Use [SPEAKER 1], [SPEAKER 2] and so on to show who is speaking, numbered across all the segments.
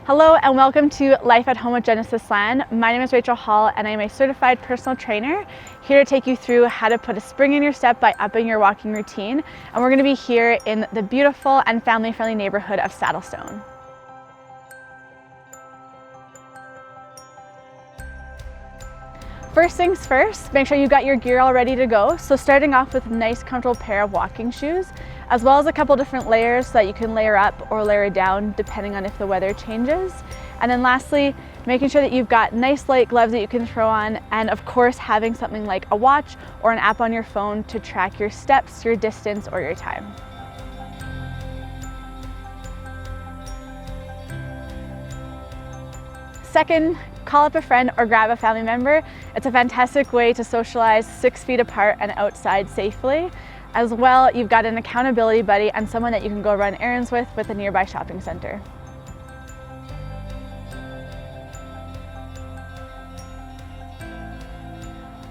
[SPEAKER 1] Hello and welcome to Life at Home with Genesis Land. My name is Rachel Hall and I am a certified personal trainer here to take you through how to put a spring in your step by upping your walking routine. And we're going to be here in the beautiful and family-friendly neighborhood of Saddlestone. First things first, make sure you've got your gear all ready to go. So starting off with a nice comfortable pair of walking shoes, as well as a couple different layers so that you can layer up or layer down depending on if the weather changes. And then lastly, making sure that you've got nice light gloves that you can throw on, and of course having something like a watch or an app on your phone to track your steps, your distance, or your time. Second, call up a friend or grab a family member. It's a fantastic way to socialize 6 feet apart and outside safely. As well, you've got an accountability buddy and someone that you can go run errands with a nearby shopping center.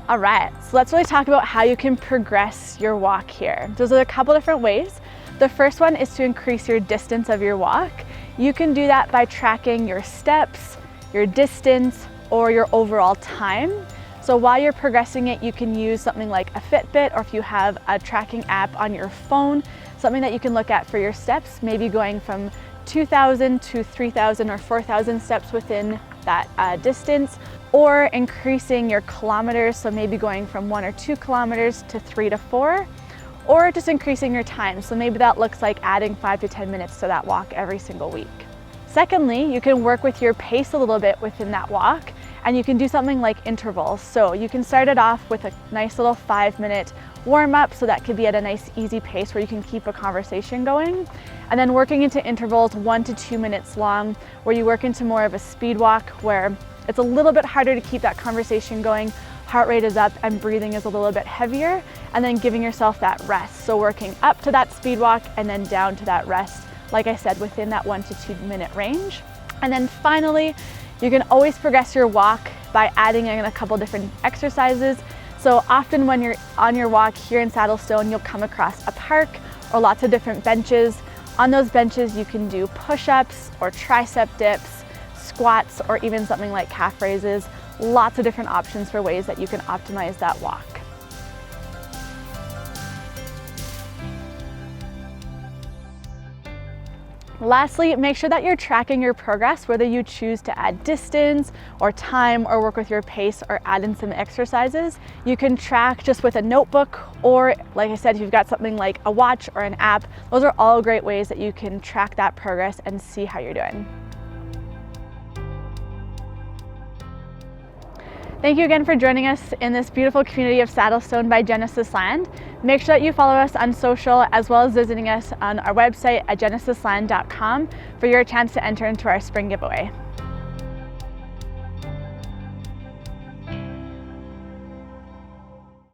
[SPEAKER 1] All right, so let's really talk about how you can progress your walk here. There's a couple different ways. The first one is to increase your distance of your walk. You can do that by tracking your steps, your distance, or your overall time. So while you're progressing it, you can use something like a Fitbit, or if you have a tracking app on your phone, something that you can look at for your steps, maybe going from 2,000 to 3,000 or 4,000 steps within that distance, or increasing your kilometers, so maybe going from 1 or 2 kilometers to 3 to 4, or just increasing your time. So maybe that looks like adding 5 to 10 minutes to that walk every single week. Secondly, you can work with your pace a little bit within that walk, and you can do something like intervals. So you can start it off with a nice little 5-minute warm up, so that could be at a nice easy pace where you can keep a conversation going. And then working into intervals 1 to 2 minutes long, where you work into more of a speed walk where it's a little bit harder to keep that conversation going. Heart rate is up and breathing is a little bit heavier, and then giving yourself that rest. So working up to that speed walk and then down to that rest, like I said, within that 1 to 2 minute range. And then finally, you can always progress your walk by adding in a couple different exercises. So often when you're on your walk here in Saddlestone, you'll come across a park or lots of different benches. On those benches, you can do push-ups or tricep dips, squats, or even something like calf raises. Lots of different options for ways that you can optimize that walk. Lastly, make sure that you're tracking your progress, whether you choose to add distance or time or work with your pace or add in some exercises. You can track just with a notebook, or like I said, if you've got something like a watch or an app, those are all great ways that you can track that progress and see how you're doing. Thank you again for joining us in this beautiful community of Saddlestone by Genesis Land. Make sure that you follow us on social, as well as visiting us on our website at genesisland.com for your chance to enter into our spring giveaway.